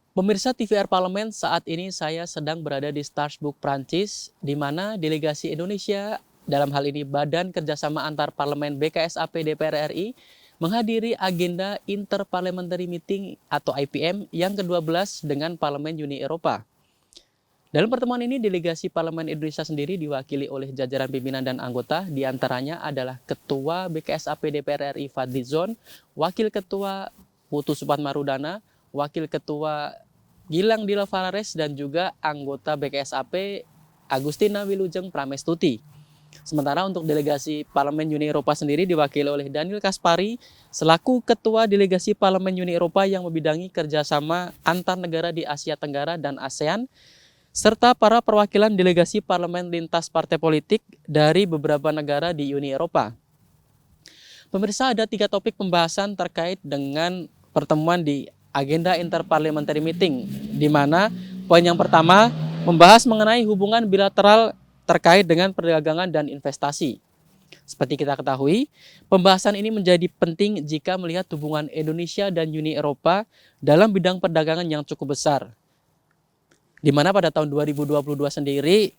Pemirsa TVR Parlemen, saat ini saya sedang berada di Strasbourg, Prancis, di mana delegasi Indonesia, dalam hal ini Badan Kerjasama Antar Parlemen BKSAP DPR RI, menghadiri agenda Interparliamentary Meeting atau IPM yang ke-12 dengan Parlemen Uni Eropa. Dalam pertemuan ini, delegasi Parlemen Indonesia sendiri diwakili oleh jajaran pimpinan dan anggota, diantaranya adalah Ketua BKSAP DPR RI Fadlizon, Wakil Ketua Putu Supatmarudana, Wakil Ketua Gilang Dila Farares, dan juga anggota BKSAP Agustina Wilujeng Pramestuti. Sementara untuk delegasi Parlemen Uni Eropa sendiri diwakili oleh Daniel Kaspari selaku Ketua Delegasi Parlemen Uni Eropa yang membidangi kerjasama antar negara di Asia Tenggara dan ASEAN, serta para perwakilan delegasi parlemen lintas partai politik dari beberapa negara di Uni Eropa. Pemirsa, ada 3 topik pembahasan terkait dengan pertemuan di agenda Interparliamentary Meeting, di mana poin yang pertama membahas mengenai hubungan bilateral terkait dengan perdagangan dan investasi. Seperti kita ketahui, pembahasan ini menjadi penting jika melihat hubungan Indonesia dan Uni Eropa dalam bidang perdagangan yang cukup besar, di mana pada tahun 2022 sendiri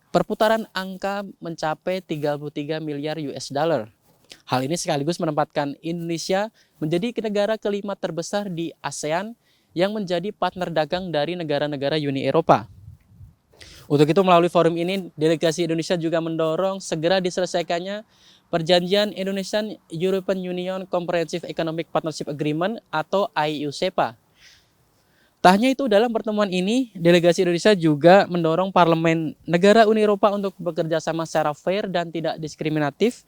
perputaran angka mencapai 33 miliar US dollar. Hal ini sekaligus menempatkan Indonesia menjadi negara kelima terbesar di ASEAN yang menjadi partner dagang dari negara-negara Uni Eropa. Untuk itu, melalui forum ini, delegasi Indonesia juga mendorong segera diselesaikannya Perjanjian Indonesian-European Union Comprehensive Economic Partnership Agreement atau IEU-CEPA. Tak hanya itu, dalam pertemuan ini, delegasi Indonesia juga mendorong parlemen negara Uni Eropa untuk bekerja sama secara fair dan tidak diskriminatif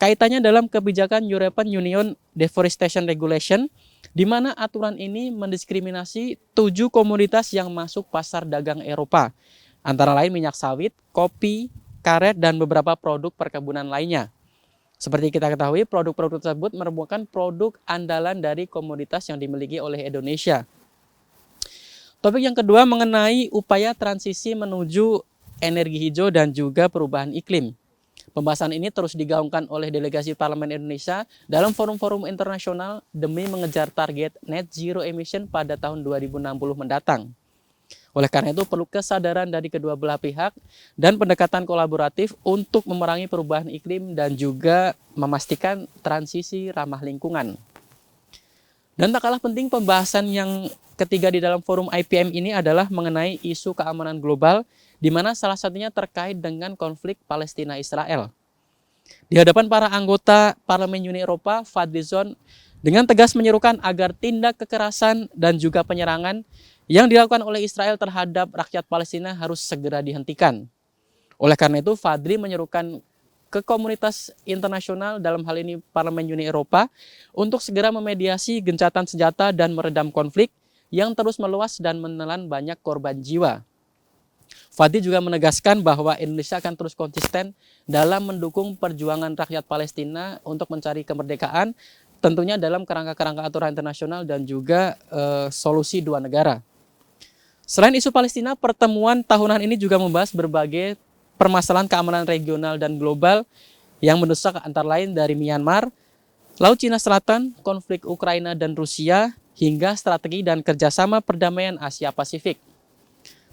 kaitannya dalam kebijakan European Union Deforestation Regulation, di mana aturan ini mendiskriminasi 7 komoditas yang masuk pasar dagang Eropa, antara lain minyak sawit, kopi, karet, dan beberapa produk perkebunan lainnya. Seperti kita ketahui, produk-produk tersebut merupakan produk andalan dari komoditas yang dimiliki oleh Indonesia. Topik yang kedua mengenai upaya transisi menuju energi hijau dan juga perubahan iklim. Pembahasan ini terus digaungkan oleh delegasi Parlemen Indonesia dalam forum-forum internasional demi mengejar target net zero emission pada tahun 2060 mendatang. Oleh karena itu, perlu kesadaran dari kedua belah pihak dan pendekatan kolaboratif untuk memerangi perubahan iklim dan juga memastikan transisi ramah lingkungan. Dan tak kalah penting, pembahasan yang ketiga di dalam forum IPM ini adalah mengenai isu keamanan global, di mana salah satunya terkait dengan konflik Palestina-Israel. Di hadapan para anggota Parlemen Uni Eropa, Fadlizon dengan tegas menyerukan agar tindak kekerasan dan juga penyerangan yang dilakukan oleh Israel terhadap rakyat Palestina harus segera dihentikan. Oleh karena itu, Fadli menyerukan ke komunitas internasional, dalam hal ini Parlemen Uni Eropa, untuk segera memediasi gencatan senjata dan meredam konflik yang terus meluas dan menelan banyak korban jiwa. Fadli juga menegaskan bahwa Indonesia akan terus konsisten dalam mendukung perjuangan rakyat Palestina untuk mencari kemerdekaan, tentunya dalam kerangka-kerangka aturan internasional dan juga solusi dua negara. Selain isu Palestina, pertemuan tahunan ini juga membahas berbagai permasalahan keamanan regional dan global yang mendesak, antara lain dari Myanmar, Laut Cina Selatan, konflik Ukraina dan Rusia, hingga strategi dan kerjasama perdamaian Asia Pasifik.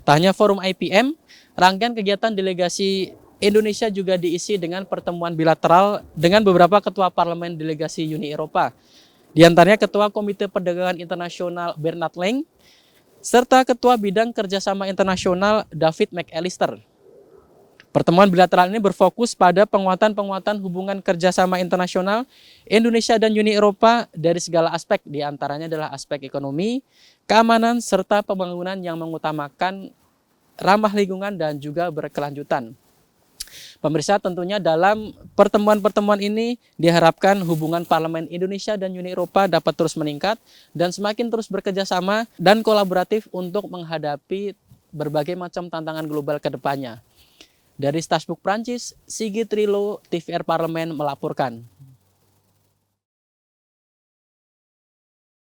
Tak hanya forum IPM, rangkaian kegiatan delegasi Indonesia juga diisi dengan pertemuan bilateral dengan beberapa ketua parlemen delegasi Uni Eropa. Di antaranya Ketua Komite Perdagangan Internasional Bernard Lang, serta Ketua Bidang Kerjasama Internasional David McAllister. Pertemuan bilateral ini berfokus pada penguatan hubungan kerjasama internasional Indonesia dan Uni Eropa dari segala aspek, di antaranya adalah aspek ekonomi, keamanan, serta pembangunan yang mengutamakan ramah lingkungan dan juga berkelanjutan. Pemirsa, tentunya dalam pertemuan-pertemuan ini diharapkan hubungan Parlemen Indonesia dan Uni Eropa dapat terus meningkat dan semakin terus bekerjasama dan kolaboratif untuk menghadapi berbagai macam tantangan global ke depannya. Dari Strasbourg, Prancis, Sigit Rilo, TVR Parlemen melaporkan.